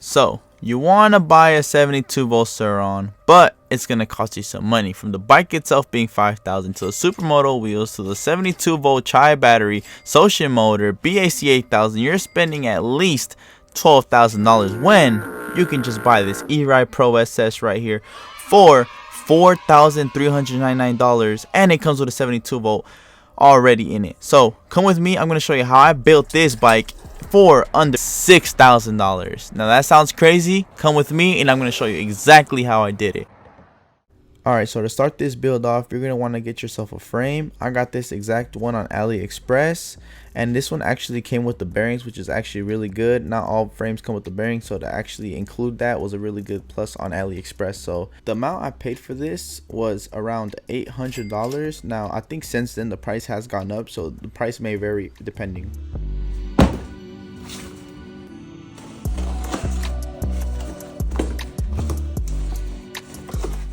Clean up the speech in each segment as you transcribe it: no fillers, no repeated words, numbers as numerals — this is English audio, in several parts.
So you want to buy a 72 volt Surron, but it's going to cost you some money, from the bike itself being $5,000 to the supermoto wheels to the 72 volt chai battery, Social motor, BAC 8000. You're spending at least $12,000 when you can just buy this E-Ride Pro SS right here for $4,399, and it comes with a 72 volt already in it. So come with me, I'm going to show you how I built this bike for under $6,000. Now that sounds crazy. Come with me and I'm going to show you exactly how I did it. Alright, so to start this build off, you're going to want to get yourself a frame. I got this exact one on AliExpress, and this one actually came with the bearings, which is actually really good. Not all frames come with the bearings, so to actually include that was a really good plus on AliExpress. So the amount I paid for this was around $800. Now I think since then the price has gone up, so the price may vary depending.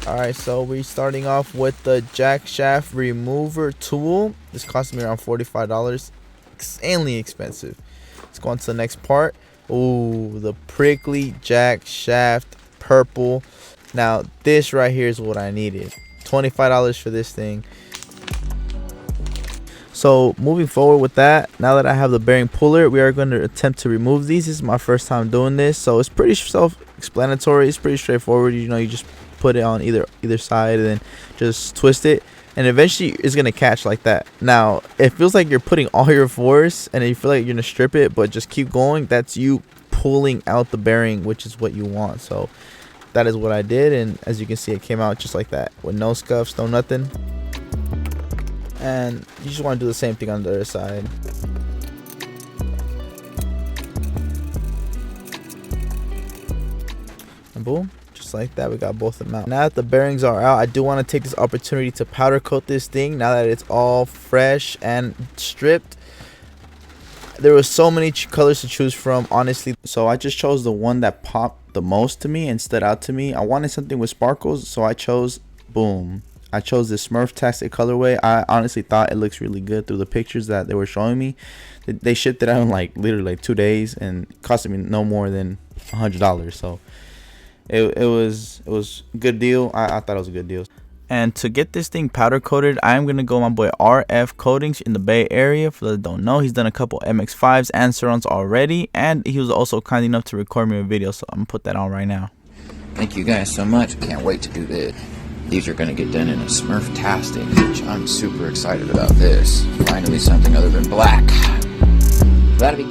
Alright, so we're starting off with the jack shaft remover tool. This cost me around $45. Insanely expensive. Let's go on to the next part. Ooh, the prickly jack shaft purple. Now this right here is what I needed. $25 for this thing. So moving forward with that, now that I have the bearing puller, we are going to attempt to remove these. This is my first time doing this, so it's pretty self-explanatory. It's pretty straightforward. You know, you just put it on either side and then just twist it, and eventually it's gonna catch like that. Now it feels like you're putting all your force and you feel like you're gonna strip it, but just keep going. That's you pulling out the bearing, which is what you want. So that is what I did, and as you can see, it came out just like that with no scuffs, no nothing. And you just want to do the same thing on the other side. And boom, just like that, we got both of them out. Now that the bearings are out, I do want to take this opportunity to powder coat this thing now that it's all fresh and stripped. There was so many colors to choose from, honestly, so I just chose the one that popped the most to me and stood out to me. I wanted something with sparkles, so I chose this Smurf-tastic colorway. I honestly thought it looks really good through the pictures that they were showing me. They shipped it out in literally 2 days and it cost me no more than $100. So it was a good deal. I thought it was a good deal. And to get this thing powder coated, I'm gonna go my boy RF Coatings in the Bay Area. For those that don't know, he's done a couple MX5s and Surrons already, and he was also kind enough to record me a video, so I'm gonna put that on right now. Thank you guys so much. Can't wait to do this. These are going to get done in a Smurf-tastic, which I'm super excited about this. Finally something other than black. That'll be...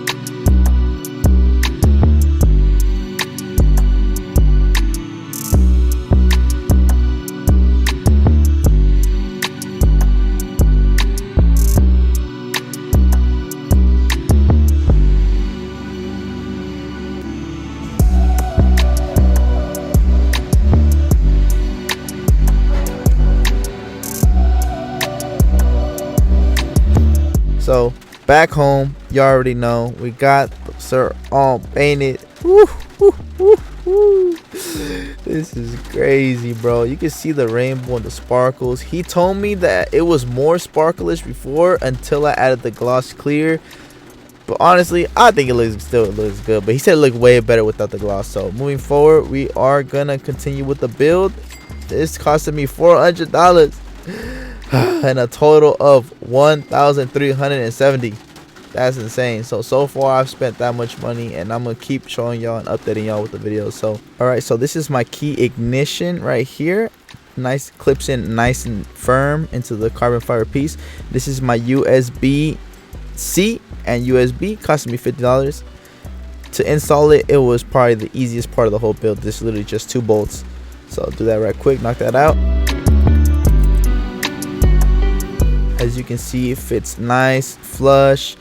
So back home, you already know we got the Sir all painted. Woo, woo, woo, woo. This is crazy, bro. You can see the rainbow and the sparkles. He told me that it was more sparklish before until I added the gloss clear. But honestly, I think it still looks good. But he said it looked way better without the gloss. So moving forward, we are gonna continue with the build. This costed me $400. And a total of $1,370. That's insane. So far I've spent that much money, and I'm gonna keep showing y'all and updating y'all with the videos. So alright, so this is my key ignition right here. Nice, clips in nice and firm into the carbon fiber piece. This is my USB-C and USB, costing me $50. To install it, it was probably the easiest part of the whole build. This is literally just 2 bolts. So I'll do that right quick, knock that out. As you can see, it fits nice, flush,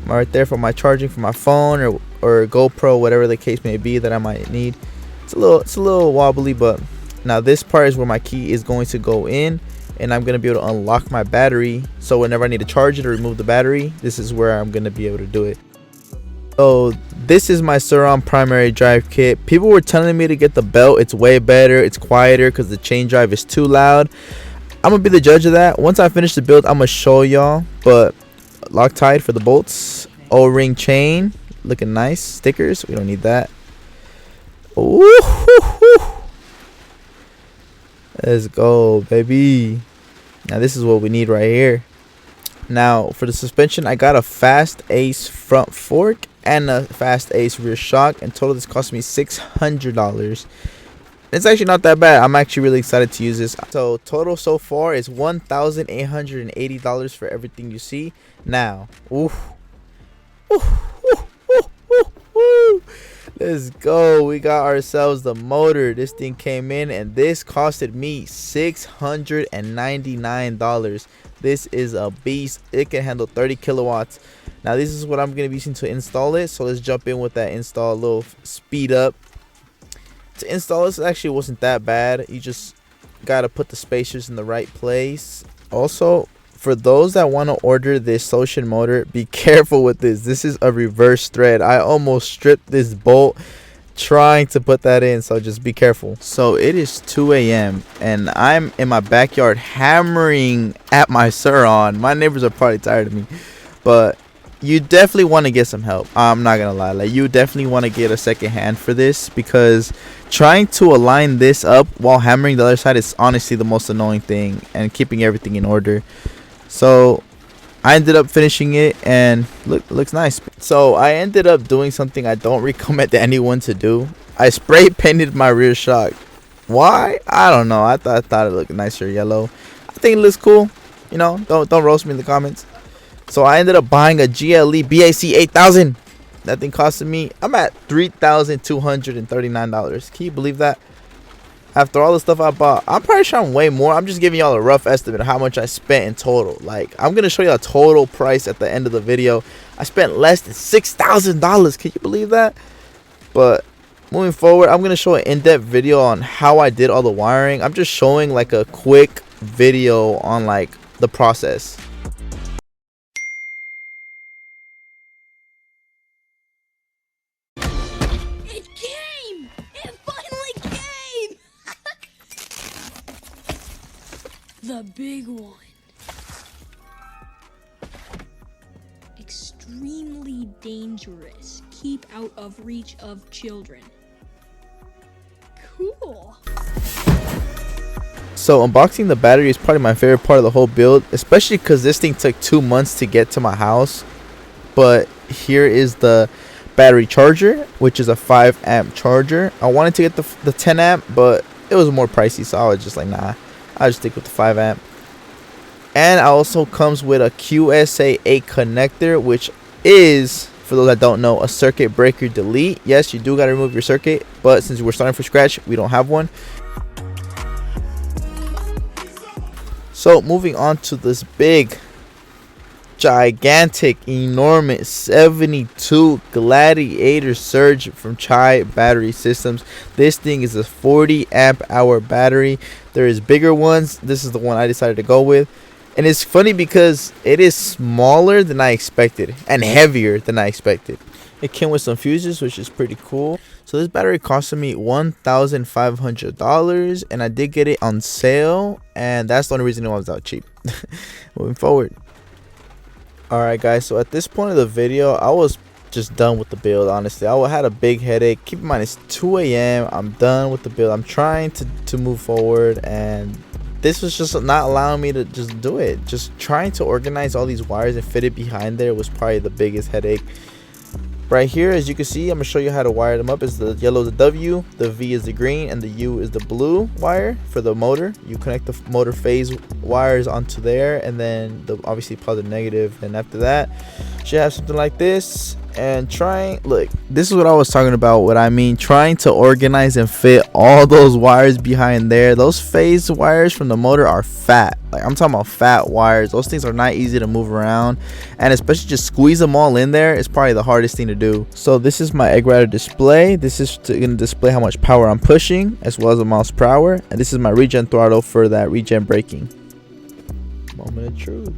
right there for my charging for my phone or GoPro, whatever the case may be that I might need. It's a little wobbly, but now this part is where my key is going to go in, and I'm going to be able to unlock my battery. So whenever I need to charge it or remove the battery, this is where I'm going to be able to do it. So this is my Surron primary drive kit. People were telling me to get the belt. It's way better. It's quieter because the chain drive is too loud. I'm gonna be the judge of that. Once I finish the build, I'm gonna show y'all. But Loctite for the bolts, O-ring chain, looking nice. Stickers, we don't need that. Ooh, let's go, baby. Now this is what we need right here. Now for the suspension, I got a fast ace front fork and a fast ace rear shock. In total, this cost me $600. It's actually not that bad. I'm actually really excited to use this. So total so far is $1,880 for everything you see. Now, let's go. We got ourselves the motor. This thing came in and this costed me $699. This is a beast. It can handle 30 kilowatts. Now this is what I'm going to be using to install it. So let's jump in with that install, a little speed up. To install this, actually wasn't that bad. You just gotta put the spacers in the right place. Also, for those that want to order this Surron motor, be careful with this. This is a reverse thread. I almost stripped this bolt trying to put that in, so just be careful. So it is 2 a.m. and I'm in my backyard hammering at my Surron. My neighbors are probably tired of me, but you definitely want to get some help. I'm not gonna lie, like, you definitely want to get a second hand for this, because trying to align this up while hammering the other side is honestly the most annoying thing, and keeping everything in order. So I ended up finishing it and looks nice. So I ended up doing something I don't recommend anyone to do. I spray painted my rear shock. Why? I don't know. I thought it looked nicer yellow. I think it looks cool. You know, don't roast me in the comments. So I ended up buying a GLE BAC 8000. That thing costed me, I'm at $3,239. Can you believe that? After all the stuff I bought, I'm probably sure I'm way more. I'm just giving y'all a rough estimate of how much I spent in total. Like, I'm going to show you a total price at the end of the video. I spent less than $6,000. Can you believe that? But moving forward, I'm going to show an in-depth video on how I did all the wiring. I'm just showing like a quick video on like the process. The big one. Extremely dangerous. Keep out of reach of children. Cool. So unboxing the battery is probably my favorite part of the whole build, especially because this thing took 2 months to get to my house. But here is the battery charger, which is a 5 amp charger. I wanted to get the 10 amp, but it was more pricey, so I was just like, nah, I'll just stick with the 5 amp. And it also comes with a QSA-8 connector, which is, for those that don't know, a circuit breaker delete. Yes, you do got to remove your circuit, but since we're starting from scratch, we don't have one. So moving on to this big, gigantic, enormous 72 Gladiator Surge from Chai Battery Systems. This thing is a 40 amp hour battery. There is bigger ones. This is the one I decided to go with. And it's funny because it is smaller than I expected and heavier than I expected. It came with some fuses, which is pretty cool. So this battery costed me $1,500, and I did get it on sale, and that's the only reason it was out cheap. Moving forward. Alright guys, so at this point of the video, I was just done with the build. Honestly, I had a big headache. Keep in mind, it's 2 a.m. I'm done with the build. I'm trying to move forward, and this was just not allowing me to just do it. Just trying to organize all these wires and fit it behind there was probably the biggest headache. Right here, as you can see, I'm gonna show you how to wire them up. Is the yellow is the W, the V is the green, and the U is the blue wire for the motor. You connect the motor phase wires onto there, and then the obviously positive, negative, and after that, you should have something like this. And look, this is what I was talking about. What I mean, trying to organize and fit all those wires behind there. Those phase wires from the motor are fat. Like, I'm talking about fat wires. Those things are not easy to move around, and especially just squeeze them all in there is probably the hardest thing to do. So this is my egg rider display. This is going to display how much power I'm pushing, as well as the miles per hour. And this is my regen throttle for that regen braking. Moment of truth.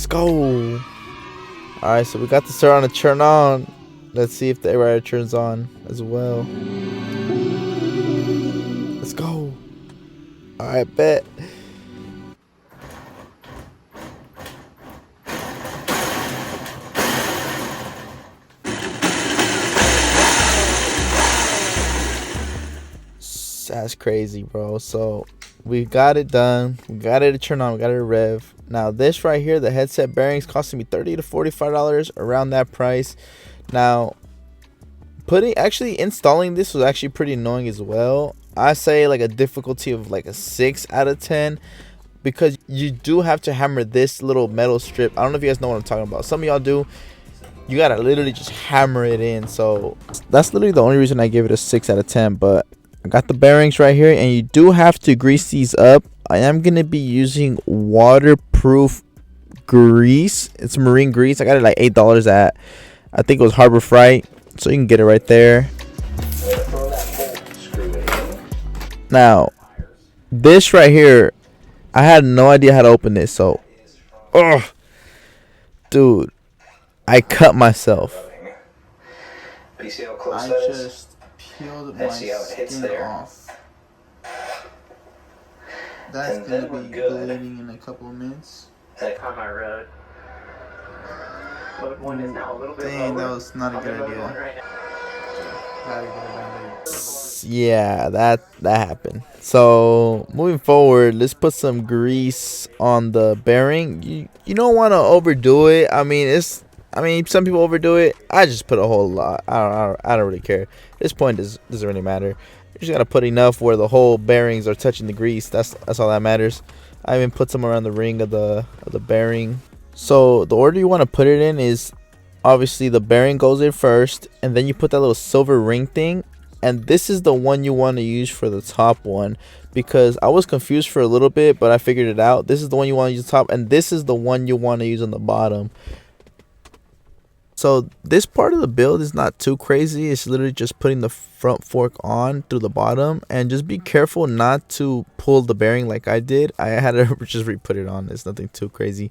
Go. Alright, so we got the Surron to turn on. Let's see if the air turns on as well. Let's go. Alright, bet. That's crazy, bro. So we got it done. We got it to turn on. We got it to rev. Now this right here, the headset bearings, costing me $30 to $45, around that price. Now installing this was actually pretty annoying as well. I say like a difficulty of like a 6 out of 10, because you do have to hammer this little metal strip. I don't know if you guys know what I'm talking about. Some of y'all do. You gotta literally just hammer it in. So that's literally the only reason I give it a 6 out of 10. But I got the bearings right here, and you do have to grease these up. I am gonna be using waterproof grease. It's marine grease. I got it like $8 at, I think it was Harbor Freight, so you can get it right there. Now this right here, I had no idea how to open this, so dude, I cut myself. But you see how close I that is? just peeled my And see how it hits skin there? off. That's And gonna then we're be good. bleeding in a couple of minutes. On my road. Mode 1 is now a little bit Dang, lower. that was not a I'm good in mode idea. 1 right now. Yeah, that happened. So moving forward, let's put some grease on the bearing. You don't want to overdo it. I mean, some people overdo it. I just put a whole lot. I don't really care. At this point, doesn't really matter. You just gotta put enough where the whole bearings are touching the grease. That's all that matters. I even put some around the ring of the bearing. So the order you want to put it in is obviously the bearing goes in first, and then you put that little silver ring thing, and this is the one you want to use for the top one, because I was confused for a little bit, but I figured it out. This is the one you want to use on top, and this is the one you want to use on the bottom. So this part of the build is not too crazy. It's literally just putting the front fork on through the bottom, and just be careful not to pull the bearing like I did. I had to just re-put it on. It's nothing too crazy.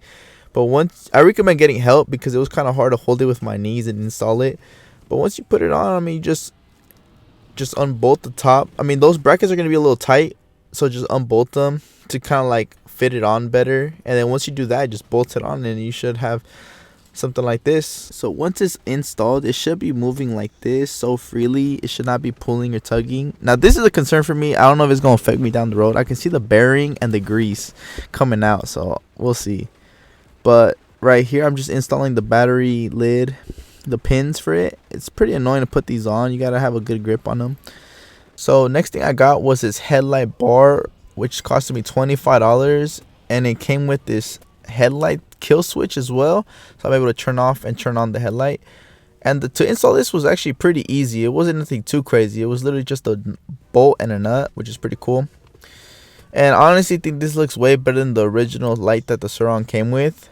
But once, I recommend getting help, because it was kind of hard to hold it with my knees and install it. But once you put it on, I mean, just unbolt the top. I mean, those brackets are going to be a little tight, so just unbolt them to kind of like fit it on better. And then once you do that, just bolt it on, and you should have something like this. So once it's installed, it should be moving like this so freely. It should not be pulling or tugging. Now this is a concern for me. I don't know if it's going to affect me down the road. I can see the bearing and the grease coming out, so we'll see. But right here, I'm just installing the battery lid, the pins for it. It's pretty annoying to put these on. You gotta have a good grip on them. So next thing I got was this headlight bar, which costed me $25, and it came with this headlight kill switch as well, so I'm able to turn off and turn on the headlight. And to install this was actually pretty easy. It wasn't anything too crazy. It was literally just a bolt and a nut, which is pretty cool. And I honestly think this looks way better than the original light that the Surron came with.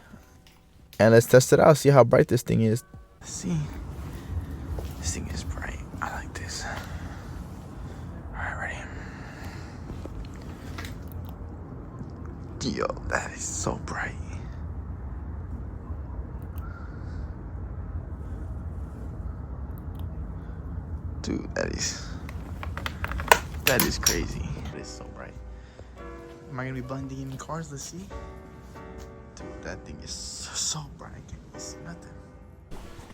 And let's test it out, see how bright this thing is. Let's see. This thing is bright. I like this. Alright, ready? Yo, that is so bright. Dude, that is crazy. It is so bright. Am I gonna be blending in cars? Let's see. Dude, that thing is so bright. I can't even see nothing.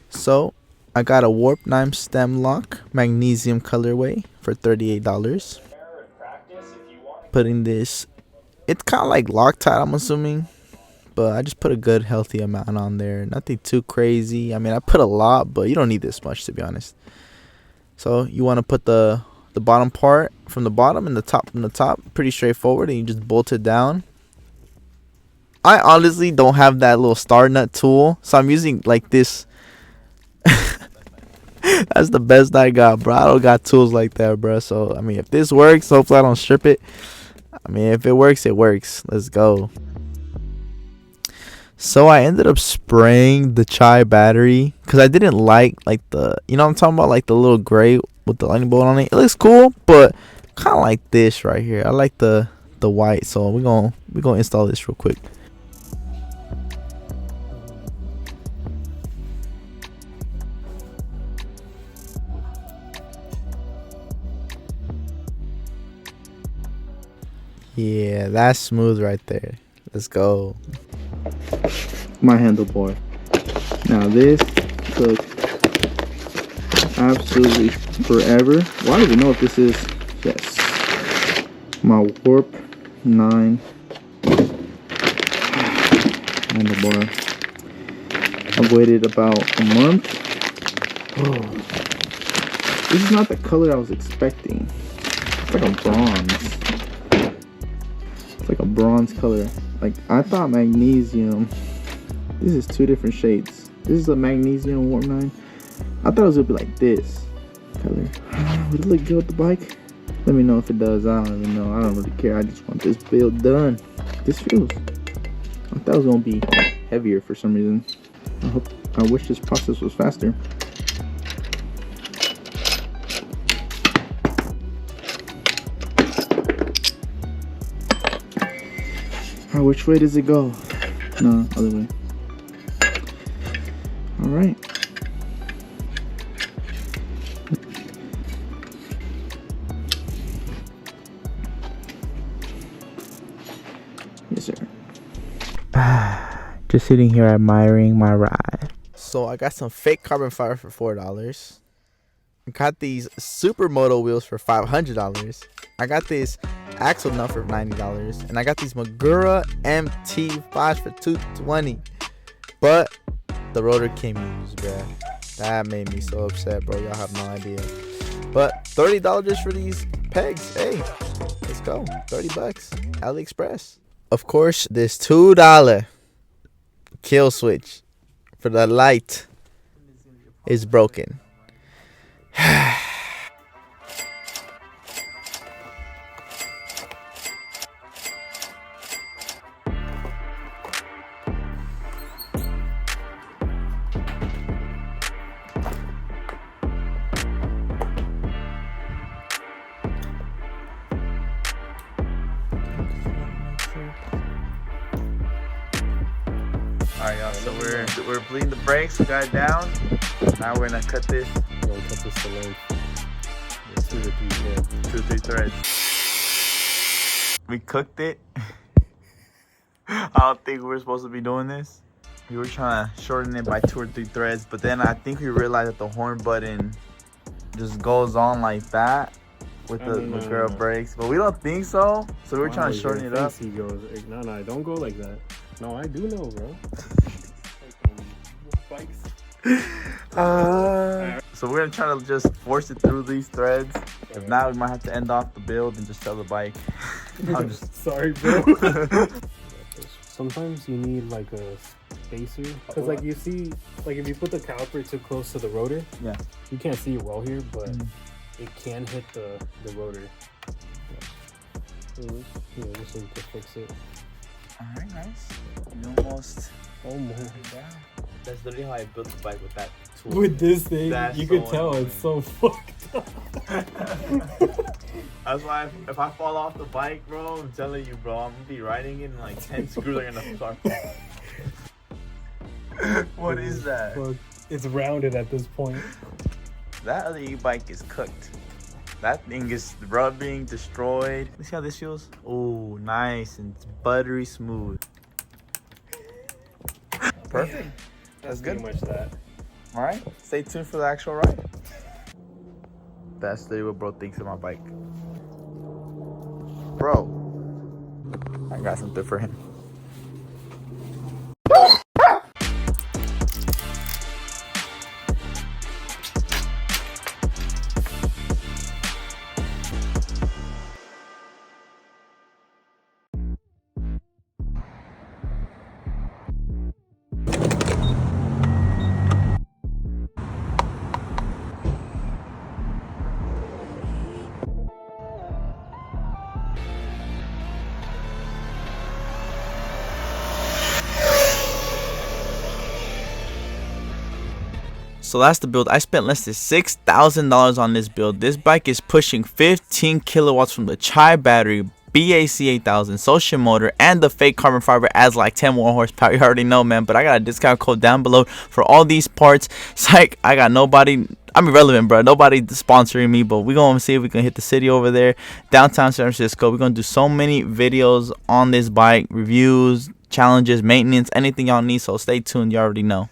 So I got a warp 9 stem lock magnesium colorway for $38. Putting this, it's kind of like Loctite, I'm assuming, but I just put a good healthy amount on there. Nothing too crazy. I mean, I put a lot, but you don't need this much, to be honest. So you want to put the bottom part from the bottom and the top from the top. Pretty straightforward, and you just bolt it down. I honestly don't have that little star nut tool, so I'm using like this. That's the best I got, bro. I don't got tools like that, bro. So I mean, if this works, hopefully I don't strip it. I mean, if it works, it works. Let's go. So I ended up spraying the chai battery because I didn't like the, you know what I'm talking about, like the little gray with the lightning bolt on it. It looks cool, but kind of like this right here. I like the white, so we're gonna install this real quick. Yeah, that's smooth right there. Let's go. My handlebar. Now this took absolutely forever. Well, I don't even know if this is, yes, My Warp 9 handlebar. I've waited about a month. Oh, this is not the color I was expecting. It's like a bronze. It's like a bronze color. Like, I thought magnesium. This is two different shades. This is a magnesium Warp 9. I thought it was gonna be like this color. Would it look good with the bike? Let me know if it does. I don't even know. I don't really care. I just want this build done. This feels. I thought it was gonna be heavier for some reason. I wish this process was faster. Which way does it go? No, other way. All right. Yes, sir. Just sitting here admiring my ride. So I got some fake carbon fiber for $4. I got these supermoto wheels for $500. I got this axle nut for $90, and I got these Magura MT5s for $220. But the rotor came used, bruh. That made me so upset, bro. Y'all have no idea. But $30 just for these pegs. Hey, let's go. 30 bucks. AliExpress. Of course, this $2 kill switch for the light is broken. Alright, y'all, so we're bleeding the brakes, we got it down. Now we're gonna cut this. We'll cut this to length. There's 2 or 3 threads. 2 or 3 threads. We cooked it. I don't think we were supposed to be doing this. We were trying to shorten it by 2 or 3 threads, but then I think we realized that the horn button just goes on like that with the Magura brakes, but we don't think so. So we were trying to shorten it up. He goes, no, don't go like that. No, I do know, bro. Bikes. So we're gonna try to just force it through these threads. If not, we might have to end off the build and just sell the bike. I'm just sorry, bro. Sometimes you need like a spacer, because like you see, like if you put the caliper too close to the rotor, yeah, you can't see it well here, but it can hit the rotor. Yeah, just need to fix it. Alright, nice. You almost down. That's literally how I built the bike with that tool. With this thing, that's you so can tell annoying. it's so fucked up. That's why if I fall off the bike, bro, I'm telling you, bro, I'm gonna be riding it and like 10 screws are gonna start falling. What is that? Fuck. It's rounded at this point. That other e-bike is cooked. That thing is rubbing, destroyed. Let's see how this feels. Oh, nice and it's buttery smooth. Perfect. That's good. Pretty much that. All right, stay tuned for the actual ride. That's literally what bro thinks of my bike. Bro, I got something for him. So that's the build. I spent less than $6,000 on this build. This bike is pushing 15 kilowatts from the Chai battery, BAC 8000, social motor, and the fake carbon fiber adds like 10 more horsepower. You already know, man. But I got a discount code down below for all these parts. It's like I got nobody. I'm irrelevant, bro. Nobody sponsoring me, but we're going to see if we can hit the city over there, downtown San Francisco. We're going to do so many videos on this bike, reviews, challenges, maintenance, anything y'all need. So stay tuned. You already know.